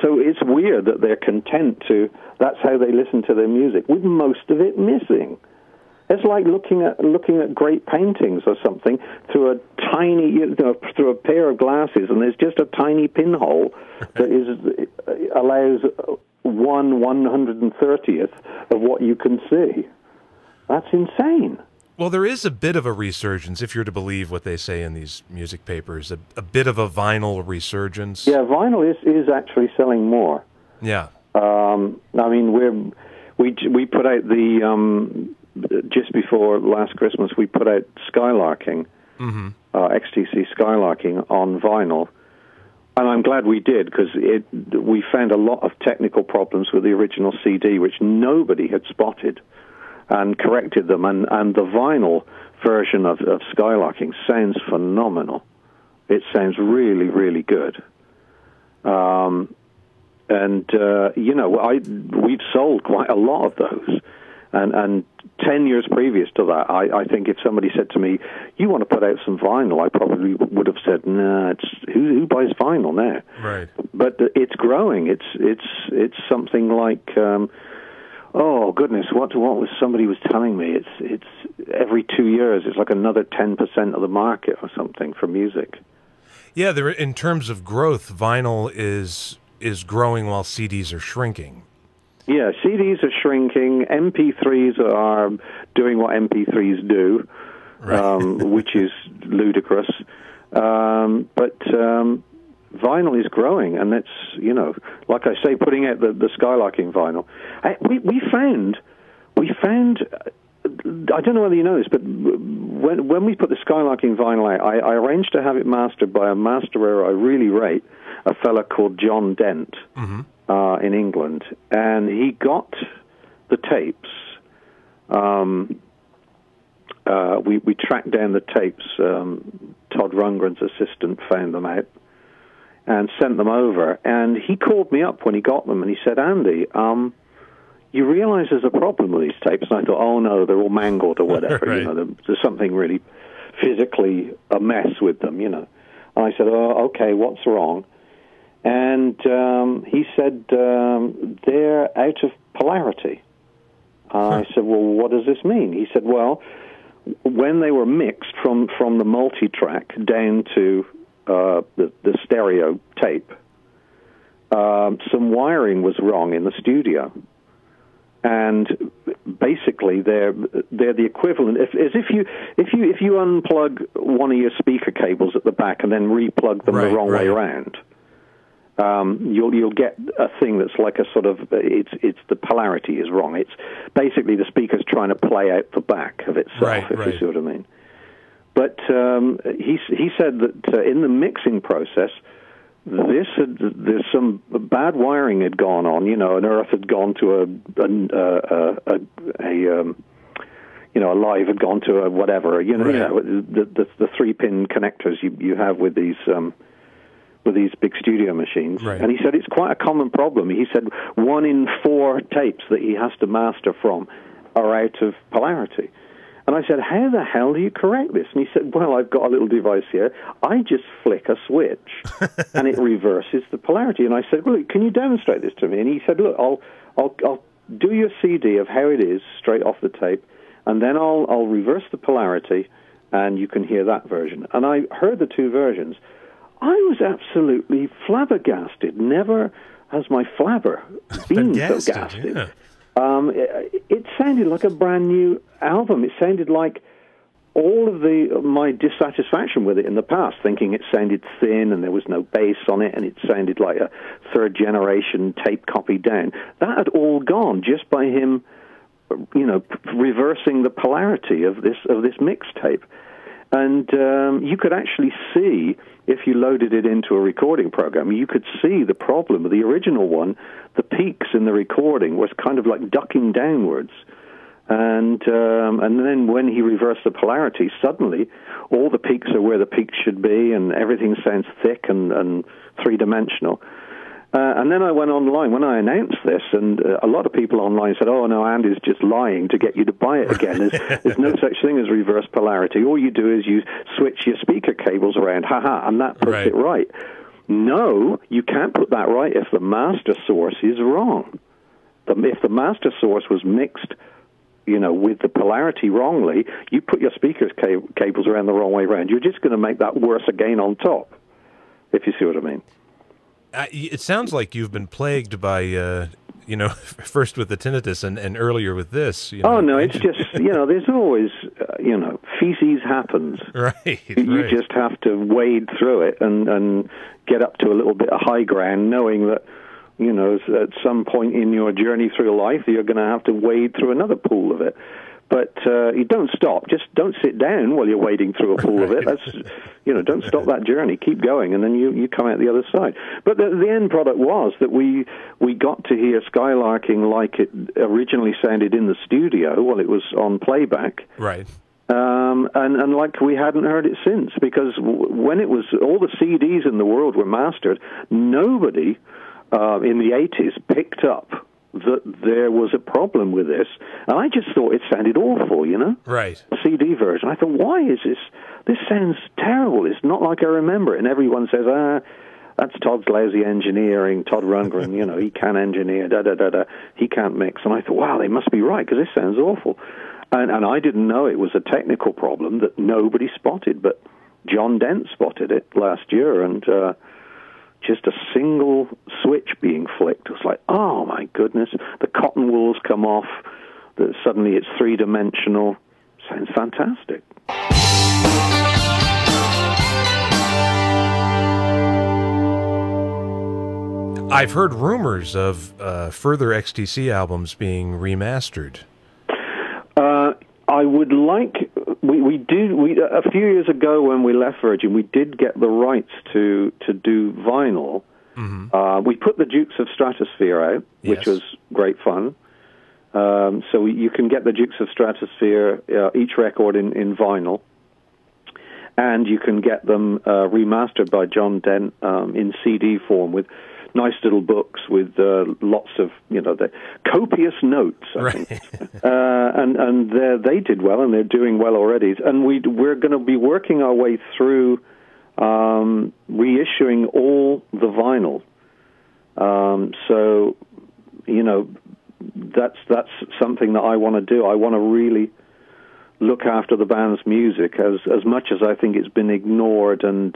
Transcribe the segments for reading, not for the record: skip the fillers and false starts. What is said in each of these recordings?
so it's weird that they're content to, that's how they listen to their music, with most of it missing. It's like looking at great paintings or something through a tiny, through a pair of glasses, and there's just a tiny pinhole that allows 1/130th of what you can see. That's insane. Well, there is a bit of a resurgence, if you're to believe what they say in these music papers, a bit of a vinyl resurgence. Yeah, vinyl is actually selling more. Yeah. I mean, we put out the just before last Christmas, we put out Skylarking, XTC Skylarking on vinyl, and I'm glad we did, because we found a lot of technical problems with the original CD, which nobody had spotted, and corrected them, and the vinyl version of Skylarking sounds phenomenal. It sounds really, really good. We've sold quite a lot of those. And 10 years previous to that, I think if somebody said to me, "You want to put out some vinyl?" I probably would have said, "Nah, who buys vinyl now?" Right. But it's growing. It's something like, oh goodness, what was somebody was telling me? It's every 2 years, it's like another 10% of the market or something for music. Yeah, in terms of growth, vinyl is growing while CDs are shrinking. Yeah, CDs are shrinking. MP3s are doing what MP3s do, which is ludicrous. But vinyl is growing, and it's, like I say, putting out the Skylarking vinyl. We found, I don't know whether you know this, but when we put the Skylarking vinyl out, I arranged to have it mastered by a masterer I really rate, a fella called John Dent. In England, and he got the tapes. We tracked down the tapes. Todd Rundgren's assistant found them out and sent them over. And he called me up when he got them, and he said, "Andy, you realize there's a problem with these tapes?" And I thought, "Oh no, they're all mangled or whatever. Right. There's something really physically a mess with them, And I said, "Oh, okay, what's wrong?" And he said, "They're out of polarity." I said, "Well, what does this mean?" He said, "Well, when they were mixed from the multi-track down to the stereo tape, some wiring was wrong in the studio. And basically, they're the equivalent. If you unplug one of your speaker cables at the back and then replug them the wrong way around, you'll get a thing that's like a sort of it's the polarity is wrong. It's basically the speaker's trying to play out the back of itself, if you see what I mean. But he said that in the mixing process, there's some bad wiring had gone on. An earth had gone to a live had gone to a whatever. The 3-pin connectors you have with these big studio machines. Right. And he said it's quite a common problem. He said 1 in 4 tapes that he has to master from are out of polarity. And I said, "How the hell do you correct this?" And he said, "Well, I've got a little device here. I just flick a switch, and it reverses the polarity." And I said, "Well, can you demonstrate this to me?" And he said, "Look, I'll do you a CD of how it is straight off the tape, and then I'll reverse the polarity, and you can hear that version." And I heard the 2 versions. I was absolutely flabbergasted. Never has my flabber been so gasted. Yeah. It sounded like a brand new album. It sounded like all of my dissatisfaction with it in the past, thinking it sounded thin and there was no bass on it, and it sounded like a 3rd-generation tape copy down. That had all gone just by him, reversing the polarity of this mixtape. And you could actually see, if you loaded it into a recording program, you could see the problem. The original one, the peaks in the recording was kind of like ducking downwards. And then when he reversed the polarity, suddenly all the peaks are where the peaks should be, and everything sounds thick and 3-dimensional. And then I went online when I announced this, and a lot of people online said, "Oh, no, Andy's just lying to get you to buy it again. There's no such thing as reverse polarity. All you do is you switch your speaker cables around, and that puts it right." no, you can't put that right if the master source is wrong. If the master source was mixed, with the polarity wrongly, you put your speakers cables around the wrong way around. You're just going to make that worse again on top, if you see what I mean. It sounds like you've been plagued by, first with the tinnitus and earlier with this. Oh, no, it's just, there's always, feces happens. Right. You just have to wade through it and get up to a little bit of high ground, knowing that, at some point in your journey through life, you're going to have to wade through another pool of it. But you don't stop. Just don't sit down while you're wading through a pool of it. That's, don't stop that journey. Keep going, and then you come out the other side. But the end product was that we got to hear Skylarking like it originally sounded in the studio while it was on playback. Right. And like we hadn't heard it since, because when it was, all the CDs in the world were mastered, nobody in the 80s picked up that there was a problem with this. And I just thought it sounded awful, Right. CD version. I thought, why is this? This sounds terrible. It's not like I remember it. And everyone says, that's Todd's lousy engineering. Todd Rundgren, he can engineer, he can't mix. And I thought, wow, they must be right, because this sounds awful. And I didn't know it was a technical problem that nobody spotted, but John Dent spotted it last year, and just a single switch being flicked. It was like, oh my goodness, the cotton wools come off, suddenly it's three-dimensional. Sounds fantastic. I've heard rumors of further XTC albums being remastered. I would like, we a few years ago when we left Virgin, we did get the rights to do vinyl. Mm-hmm. We put the Dukes of Stratosphere out, which was great fun. So you can get the Dukes of Stratosphere, each record in vinyl, and you can get them remastered by John Dent in CD form with nice little books with lots of, the copious notes, I think. And they did well, and they're doing well already. And we're going to be working our way through reissuing all the vinyl. So, that's something that I want to do. I want to really look after the band's music as much as I think it's been ignored and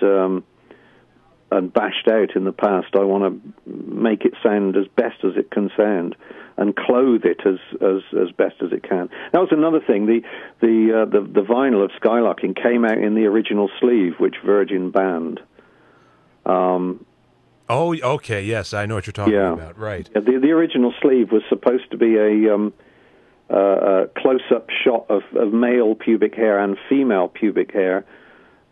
bashed out in the past. I want to make it sound as best as it can sound and clothe it as best as it can. That was another thing. The vinyl of Skylarking came out in the original sleeve, which Virgin banned. Oh, okay, yes, I know what you're talking about. Right. Yeah, the original sleeve was supposed to be a close-up shot of male pubic hair and female pubic hair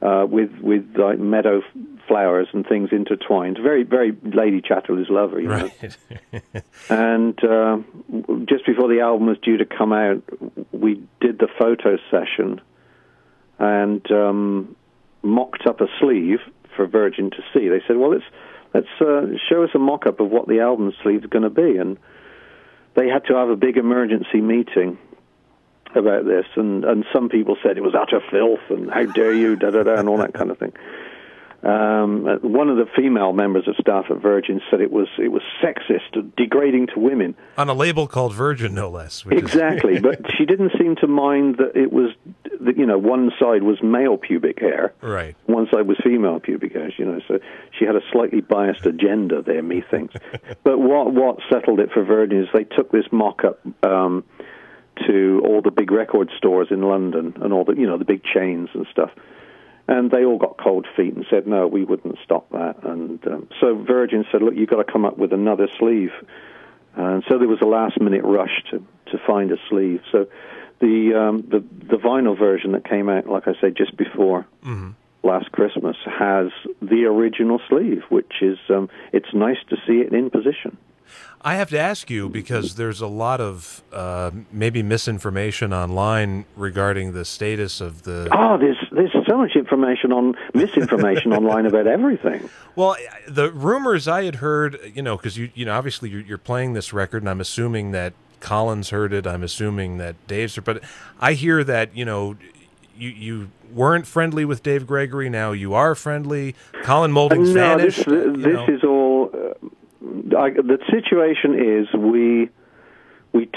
with like meadow flowers and things intertwined. Very, very Lady Chatterley's Lover, know. And just before the album was due to come out, we did the photo session and mocked up a sleeve for Virgin to see. They said, well, let's show us a mock-up of what the album sleeve is going to be. And they had to have a big emergency meeting about this, and some people said it was utter filth and how dare you, and all that kind of thing. One of the female members of staff at Virgin said it was sexist, degrading to women. On a label called Virgin, no less. Exactly, but she didn't seem to mind that it was, one side was male pubic hair, right? One side was female pubic hair. So she had a slightly biased agenda there, methinks. But what settled it for Virgin is they took this mock-up to all the big record stores in London and all the the big chains and stuff. And they all got cold feet and said, no, we wouldn't stop that. And so Virgin said, look, you've got to come up with another sleeve. And so there was a last-minute rush to find a sleeve. So the vinyl version that came out, like I said, just before last Christmas, has the original sleeve, which is, it's nice to see it in position. I have to ask you, because there's a lot of maybe misinformation online regarding the status of the... Oh, there's so much misinformation online about everything. Well, the rumors I had heard, because you obviously you're playing this record, and I'm assuming that Colin's heard it. I'm assuming that Dave's heard, but I hear that you weren't friendly with Dave Gregory. Now you are friendly. Colin Moulding's vanished. This is all. The situation is we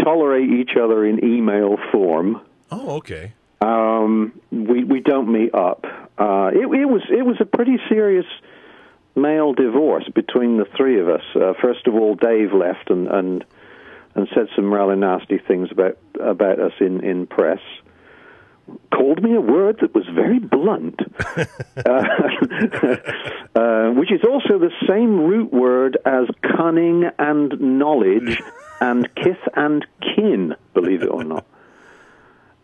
tolerate each other in email form. Oh, okay. We don't meet up. It was a pretty serious male divorce between the three of us. First of all, Dave left and said some rather nasty things about us in press. Called me a word that was very blunt, which is also the same root word as cunning and knowledge and kith and kin, believe it or not.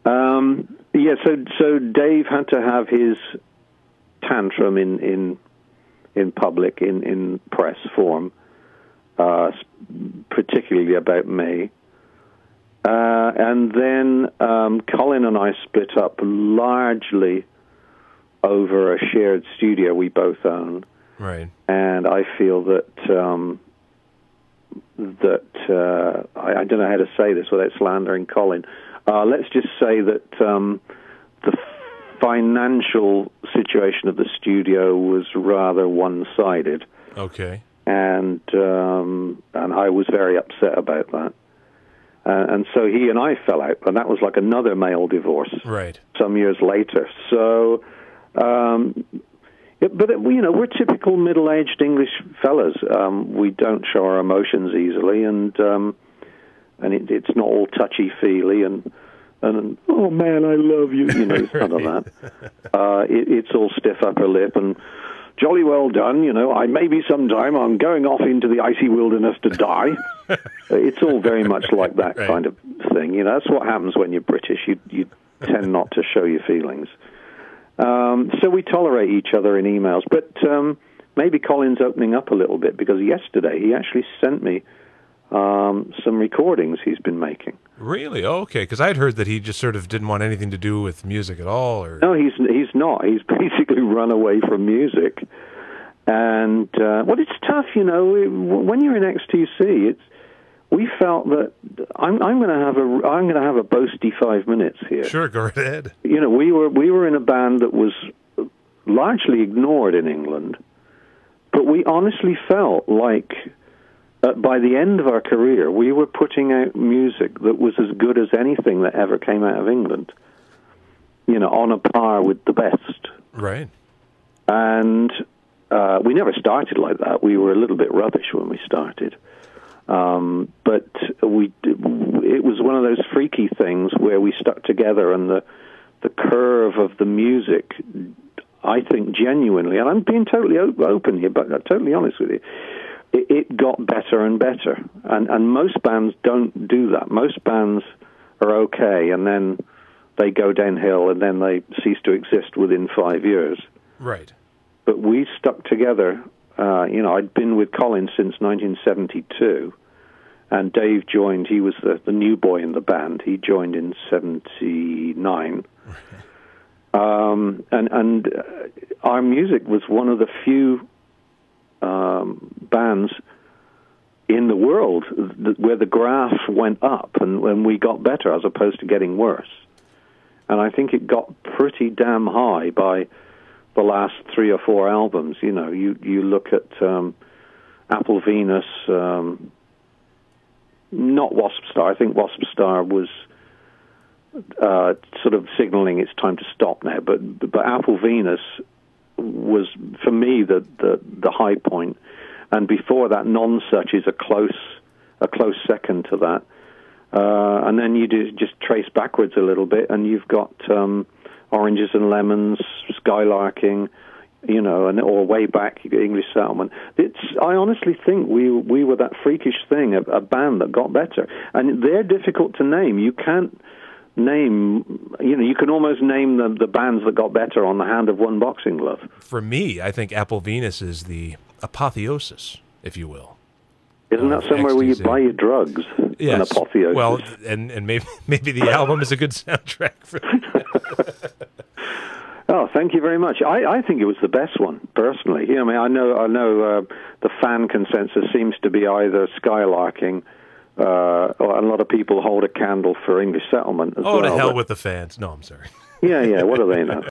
So Dave had to have his tantrum in public, in press form, particularly about me. And then Colin and I split up largely over a shared studio we both own. Right. And I feel that I don't know how to say this without slandering Colin. Let's just say that the financial situation of the studio was rather one-sided. Okay. And I was very upset about that. And so he and I fell out, and that was like another male divorce. Right. Some years later. So, we're typical middle-aged English fellas. We don't show our emotions easily, and it's not all touchy-feely and oh man, I love you. It's none of that. It's all stiff upper lip and jolly well done. I maybe sometime I'm going off into the icy wilderness to die. It's all very much like that kind of thing. That's what happens when you're British. You tend not to show your feelings. So we tolerate each other in emails. But maybe Colin's opening up a little bit, because yesterday he actually sent me some recordings he's been making. Really? Oh, okay. Because I'd heard that he just sort of didn't want anything to do with music at all. Or... No, he's not. He's basically run away from music. And it's tough, when you're in XTC. We felt that I'm going to have a boasty 5 minutes here. Sure, go right ahead. We were in a band that was largely ignored in England, but we honestly felt like by the end of our career, we were putting out music that was as good as anything that ever came out of England. On a par with the best. Right. And we never started like that. We were a little bit rubbish when we started. But it was one of those freaky things where we stuck together, and the curve of the music, I think genuinely, and I'm being totally open here, but I'm totally honest with you, it got better and better. And most bands don't do that. Most bands are okay, and then they go downhill, and then they cease to exist within 5 years. Right. But we stuck together. I'd been with Colin since 1972, and Dave joined. He was the new boy in the band. He joined in 79. And our music was one of the few bands in the world where the graph went up and when we got better as opposed to getting worse. And I think it got pretty damn high by the last 3 or 4 albums. You look at Apple Venus, not Wasp Star. I think Wasp Star was sort of signaling it's time to stop now. But Apple Venus was, for me, the high point. And before that, Nonsuch is a close second to that. And then you just trace backwards a little bit, and you've got Oranges and Lemons, Skylarking, or way back, you got English Settlement. I honestly think we were that freakish thing, a band that got better. And they're difficult to name. You can't name, you can almost name the bands that got better on the hand of one boxing glove. For me, I think Apple Venus is the apotheosis, if you will. Isn't that somewhere XTC. where you buy your drugs? Yes. An apotheosis. Well, and maybe the album is a good soundtrack for that. Oh, thank you very much. I think it was the best one, personally. I know the fan consensus seems to be either Skylarking, or a lot of people hold a candle for English Settlement as well. Oh, to hell with the fans. No, I'm sorry. Yeah, what do they know?